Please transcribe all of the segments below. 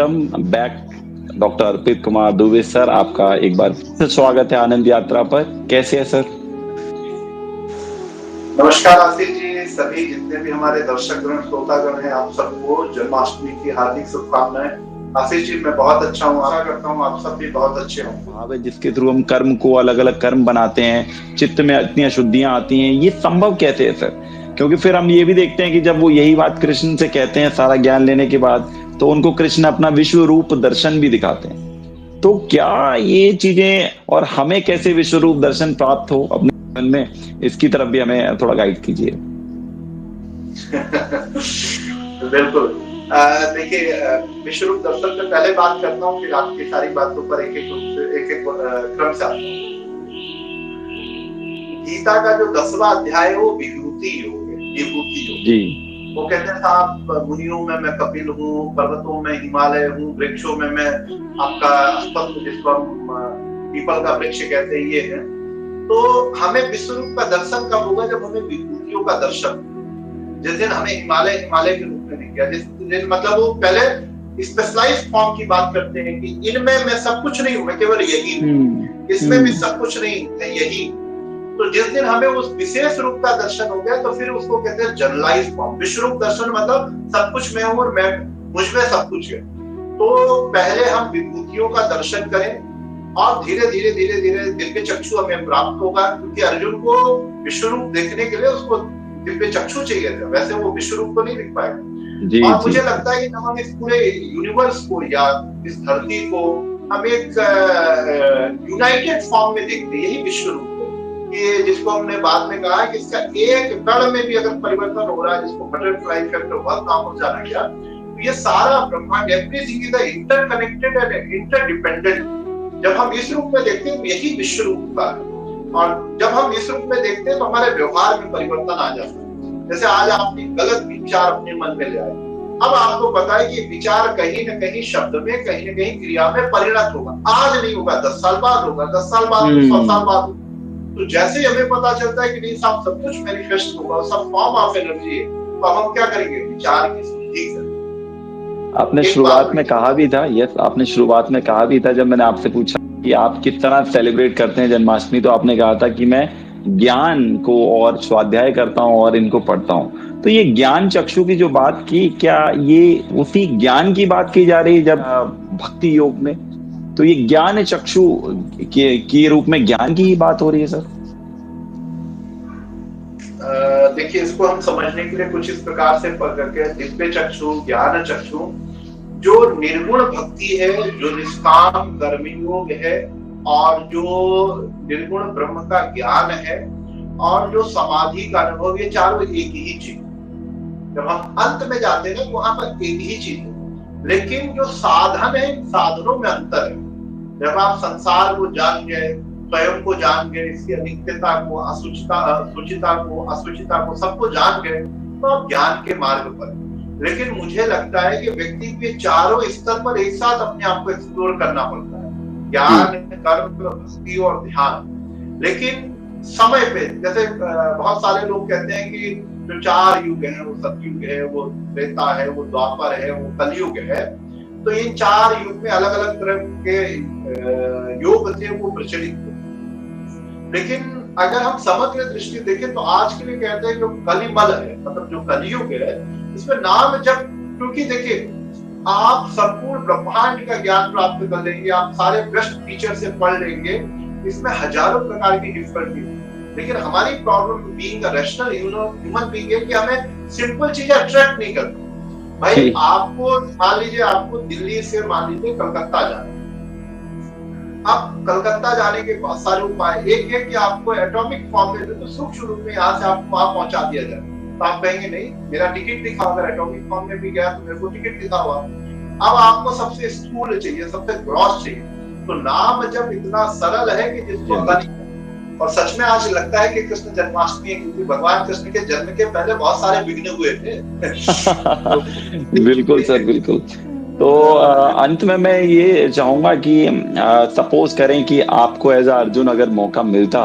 Welcome back doctor अर्पित Kumar Dubey sir, आपका एक बार फिर स्वागत है आनंद यात्रा पर। कैसे है सर? नमस्कार आशीष जी, सभी जितने भी हमारे दर्शकगण श्रोतागण हैं, आप सबको जन्माष्टमी की हार्दिक शुभकामनाएं। आशीष जी, मैं बहुत अच्छा हूँ, आशा करता हूँ आप सब भी बहुत अच्छे हों। भाव है जिसके थ्रू हम कर्म को अलग अलग कर्म बनाते हैं, चित्त में इतनी अशुद्धियां आती हैं, ये संभव कैसे है सर? क्योंकि फिर हम ये भी देखते हैं कि जब वो यही बात कृष्ण से कहते हैं सारा ज्ञान लेने के बाद, तो उनको कृष्ण अपना विश्व रूप दर्शन भी दिखाते हैं। तो क्या ये चीजें, और हमें कैसे विश्व रूप दर्शन प्राप्त हो अपने जीवन में, इसकी तरफ भी हमें थोड़ा गाइड कीजिए। बिल्कुल। देखिए, विश्व रूप दर्शन से पहले बात करता हूँ, फिर आपकी सारी बातों पर एक एक क्रम से आता हूँ। गीता का जो 10वां अध्याय है वो विभूति योग है, विभूति योग जी। वो कहते हैं साहब, मुनियों में मैं कपिल हूँ, पर्वतों में हिमालय हूँ, वृक्षों में मैं आपका अस्पष्ट, जिसको हम पीपल का वृक्ष कहते हैं, ये है। तो हमें विश्व रूप का दर्शन कब होगा? जब हमें विभूतियों का दर्शन, जिस दिन हमें हिमालय के रूप में दिख गया, जिस दिन मतलब वो पहले स्पेशलाइज्ड फॉर्म की बात करते हैं कि इनमें मैं सब कुछ नहीं हूँ, मैं केवल यही हूँ, इसमें भी सब कुछ नहीं है, यही। तो जिस दिन हमें उस विशेष रूप का दर्शन हो गया, तो फिर उसको कहते हैं जनरलाइज्ड फॉर्म। विश्व रूप दर्शन मतलब सब कुछ मैं हूँ और मैं मुझमें सब कुछ है। तो पहले हम विभूतियों का दर्शन करें और धीरे धीरे धीरे धीरे दिव्य चक्षु हमें प्राप्त होगा, क्योंकि अर्जुन को विश्व रूप देखने के लिए उसको दिव्य चक्षु चाहिए था, वैसे वो विश्व रूप को नहीं दिख पाएगा। और मुझे लगता है कि जब हम इस पूरे यूनिवर्स को या इस धरती को हम एक यूनाइटेड फॉर्म में देखते हैं, यही विश्व रूप है, जिसको हमने बाद में कहा कि इसका एक कण में भी अगर परिवर्तन हो रहा है, जिसको बटरफ्लाई इफेक्ट बहुत नाम हो जाना गया, तो ये सारा ब्रह्मांड, everything is interconnected and interdependent. जब हम इस रूप में देखते हैं, यही विश्व रूप का है। और जब हम इस रूप में देखते हैं तो हमारे व्यवहार में परिवर्तन आ जाता है। जैसे आज आपने गलत विचार अपने मन में ले आए, अब आपको पता है कि विचार कहीं न कहीं शब्द में, कहीं न कहीं क्रिया में परिणत होगा। आज नहीं होगा, 10 साल बाद होगा, 10 साल बाद, 100 साल बाद होगा। तो जैसे ही हमें पता चलता है कि नहीं साहब, सब कुछ मैनिफेस्ट होगा, सब फॉर्म ऑफ एनर्जी है, तो हम क्या करेंगे? विचार की शुद्धि करेंगे। आपने शुरुआत में कहा भी था, आपने शुरुआत में कहा भी था, जब मैंने आपसे पूछा कि आप किस तरह सेलिब्रेट करते हैं जन्माष्टमी, तो आपने कहा था कि मैं ज्ञान को और स्वाध्याय करता हूँ और इनको पढ़ता हूँ। तो ये ज्ञान चक्षु की जो बात की, क्या ये उसी ज्ञान की बात की जा रही है जब भक्ति योग में? तो ये ज्ञान चक्षु के रूप में ज्ञान की ही बात हो रही है सर? देखिए, इसको हम समझने के लिए कुछ इस प्रकार से पढ़ करके, दिव्य चक्षु, ज्ञान चक्षु, जो निर्गुण भक्ति है, जो निष्काम कर्मयोग है, और जो निर्गुण ब्रह्म का ज्ञान है, और जो समाधि का अनुभव, ये चारों एक ही चीज। जब हम अंत में जाते हैं तो वहां पर एक ही चीज है, लेकिन जो साधन है, साधनों में अंतर है। जब आप संसार को जान गए, स्वयं को जान गए, इसकी अनित्यता को, असुचिता को सबको जान गए, तो आप ज्ञान के मार्ग पर। लेकिन मुझे लगता है कि व्यक्ति के चारों स्तर पर एक साथ अपने आप को एक्सप्लोर करना पड़ता है, ज्ञान, कर्म, भक्ति और ध्यान। लेकिन समय पे, जैसे बहुत सारे लोग कहते हैं कि जो 4 युग है, वो सतयुग है, वो त्रेता है, वो द्वापर है, वो कलयुग है। तो इन 4 युग में अलग अलग तरह के योग थे, वो प्रचलित थे। लेकिन अगर हम समग्र दृष्टि देखें तो आज के लिए कहते हैं जो कलिमल है, मतलब जो कलयुग है, इसमें नाम जब, क्योंकि देखिए, आप संपूर्ण ब्रह्मांड का ज्ञान प्राप्त कर लेंगे, आप सारे बेस्ट टीचर से पढ़ लेंगे, इसमें हजारों प्रकार की डिफिकल्टी है। लेकिन हमारी problem being a rational human being है कि हमें सिंपल चीजें अट्रैक्ट नहीं करती। भाई, आपको मान लीजिए, आपको दिल्ली से मान लीजिए कलकत्ता जाना, अब कलकत्ता जाने के बहुत सारे उपाय, एक है कि आपको एटॉमिक फॉर्म में, तो सूक्ष्म रूप में यहाँ से आपको वहां पहुंचा दिया जाए। तो आप कहेंगे नहीं, मेरा टिकट दिखाओ, अगर एटॉमिक फॉर्म में भी गया तो मेरे को टिकट दिखाओ। अब आपको सबसे स्थूल चाहिए, सबसे ग्रॉस चाहिए। तो नाम जब इतना सरल है कि जिसको नहीं, और सच में आज लगता है कि कृष्ण जन्माष्टमी है, क्योंकि भगवान कृष्ण के जन्म के पहले बहुत सारे विघ्न हुए थे। बिल्कुल सर, बिल्कुल। तो अंत में मैं ये चाहूंगा कि सपोज करें कि आपको एज अर्जुन अगर मौका मिलता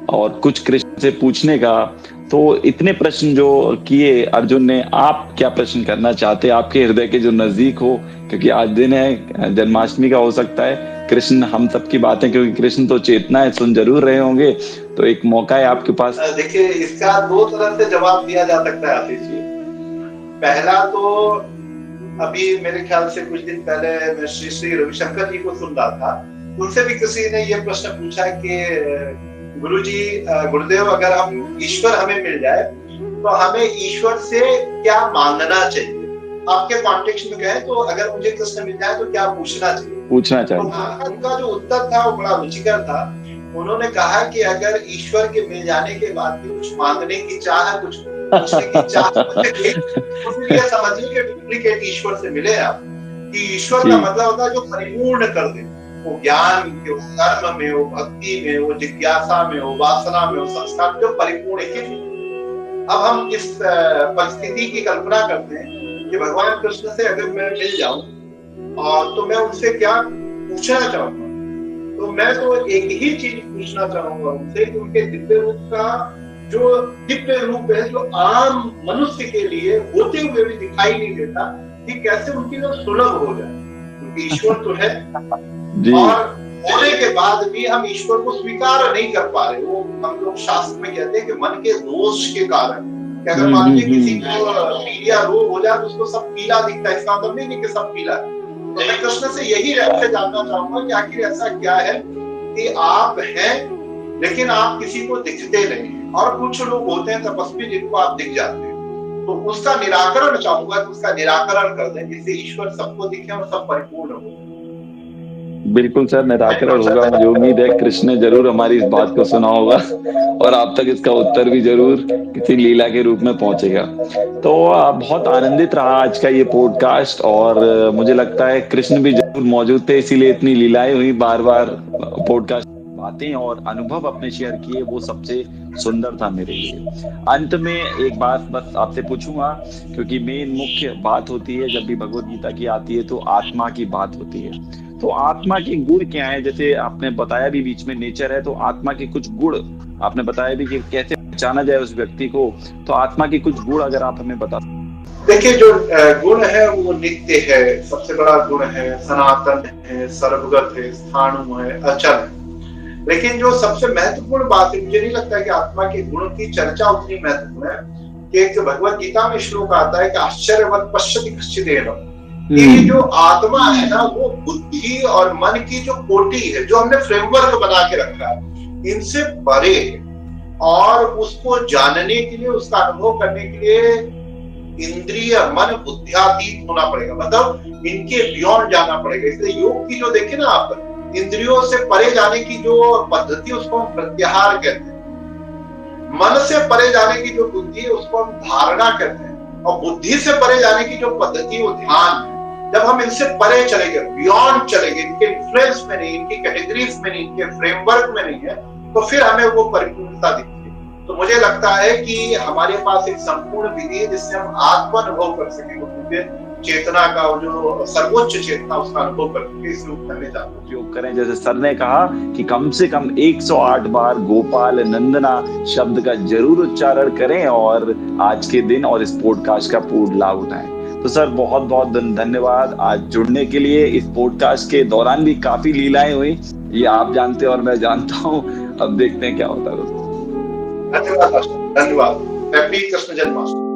और कुछ कृष्ण से पूछने का, तो इतने प्रश्न जो किए अर्जुन ने, आप क्या प्रश्न करना चाहते हैं आपके हृदय के जो नजदीक हो, क्योंकि आज दिन है जन्माष्टमी का, हो सकता है कृष्ण हम सबकी बातें, क्योंकि कृष्ण तो चेतना है, सुन जरूर रहे होंगे, तो एक मौका है आपके पास। देखिए, इसका दो तरह से जवाब दिया जा सकता है आशीष जी। पहला तो अभी मेरे ख्याल से कुछ दिन पहले मैं श्री श्री रविशंकर जी को सुन रहा था, उनसे भी किसी ने ये प्रश्न पूछा कि गुरुजी, गुरुदेव, अगर हम ईश्वर हमें मिल जाए तो हमें ईश्वर से क्या मांगना चाहिए? आपके कॉन्टेक्स्ट में कहें तो अगर मुझे कृष्ण मिल जाए तो क्या पूछना चाहिए? तो उनका जो उत्तर था वो बड़ा रुचिकर था। उन्होंने कहा कि अगर ईश्वर के मिल जाने के बाद भी कुछ मांगने की चाह है, कुछ पूछने की चाह तो फिर ये समझिए कि डुप्लीकेट ईश्वर से मिले आप। कि ईश्वर का मतलब होता है जो परिपूर्ण कर दे, वो ज्ञान में हो, कर्म में हो, भक्ति में हो, जिज्ञासा में हो, वासना में हो, संस्कार में, जो परिपूर्ण है। अब हम इस परिस्थिति की कल्पना करते हैं कि भगवान कृष्ण से अगर मैं मिल जाऊं और तो मैं उनसे क्या पूछना चाहूंगा, तो मैं तो एक ही चीज पूछना चाहूंगा उनसे कि उनके दिव्य रूप का जो दिव्य रूप है, जो आम मनुष्य के लिए होते हुए भी दिखाई नहीं देता, कि कैसे उनकी जो सुलभ हो जाए। क्योंकि ईश्वर तो है और होने के बाद भी हम ईश्वर को स्वीकार नहीं कर पा रहे। वो हम लोग शास्त्र में कहते हैं कि मन के दोष के कारण, कि अगर मान लीजिए किसी को पीलिया रोग हो जाए तो उसको सब पीला दिखता है, इसका मतलब नहीं कि सब पीला है। तो मैं कृष्ण से यही रहस्य जानना चाहूंगा कि आखिर ऐसा क्या है कि आप हैं लेकिन आप किसी को दिखते नहीं, और कुछ लोग होते हैं तपस्वी जिनको आप दिख जाते हैं। तो उसका निराकरण चाहूंगा कि उसका निराकरण कर दें, जिससे ईश्वर सबको दिखे और सब परिपूर्ण हो। बिल्कुल सर, निराकरण होगा। मुझे उम्मीद है कृष्ण ने जरूर हमारी इस बात को सुना होगा और आप तक इसका उत्तर भी जरूर किसी लीला के रूप में पहुंचेगा। तो बहुत आनंदित रहा आज का ये पॉडकास्ट, और मुझे लगता है कृष्ण भी जरूर मौजूद थे, इसीलिए इतनी लीलाएं हुई, बार बार पॉडकास्ट बातें और अनुभव अपने शेयर किए, वो सबसे सुंदर था मेरे लिए। अंत में एक बात बस आपसे पूछूंगा, क्योंकि मेन मुख्य बात होती है जब भी भगवत गीता की आती है तो आत्मा की बात होती है। तो आत्मा के गुण क्या है? जैसे आपने बताया भी बीच में नेचर है, तो आत्मा के कुछ गुण आपने बताया भी कि कैसे पहचाना जाए उस व्यक्ति को, तो आत्मा के कुछ गुण अगर आप हमें बता। देखिए, जो गुण है वो नित्य है, सबसे बड़ा गुण है, सनातन है, सर्वगत है, स्थाणु है, अचल है। लेकिन जो सबसे महत्वपूर्ण बात है, मुझे नहीं लगता है कि आत्मा के गुणों की चर्चा उतनी महत्वपूर्ण है, कि एक भगवत गीता में श्लोक आता है कि आश्चर्यवत् पश्यति कश्चिदेनम्। ये जो आत्मा है ना, वो बुद्धि और मन की जो कोटि है, जो हमने फ्रेमवर्क बना के रखा है, इनसे परे, और उसको जानने के लिए, उसका अनुभव करने के लिए इंद्रिय मन बुद्धियातीत होना पड़ेगा, मतलब इनके बियॉन्ड जाना पड़ेगा। इसलिए योग की जो देखे ना आप, इंद्रियों से परे जाने की जो पद्धति उसको हम प्रत्याहार कहते हैं, मन से परे जाने की जो बुद्धि है उसको हम धारणा कहते हैं, और बुद्धि से परे जाने की जो पद्धति वो ध्यान है। जब हम इनसे परे चलेंगे, बियॉन्ड चलेंगे, इनके इन्फ्लुएंस में नहीं, इनकी कैटेगरीज में नहीं, इनके फ्रेमवर्क में नहीं है, तो फिर हमें वो परिपूर्णता दिखती है। तो मुझे लगता है कि हमारे पास एक संपूर्ण विधि है जिससे हम आत्म अनुभव कर सकें, क्योंकि चेतना का जो सर्वोच्च चेतना, उसका अनुभव करके इस रूप में उपयोग करें। जैसे सर ने कहा कि कम से कम 108 बार गोपाल नंदना शब्द का जरूर उच्चारण करें और आज के दिन और इस पॉडकास्ट का पूर्ण लाभ उठाएं। तो सर बहुत बहुत धन्यवाद आज जुड़ने के लिए। इस पॉडकास्ट के दौरान भी काफी लीलाएं हुई, ये आप जानते और मैं जानता हूँ। अब देखते हैं क्या होता है। धन्यवाद, धन्यवाद। हैप्पी कृष्ण जन्माष्टमी।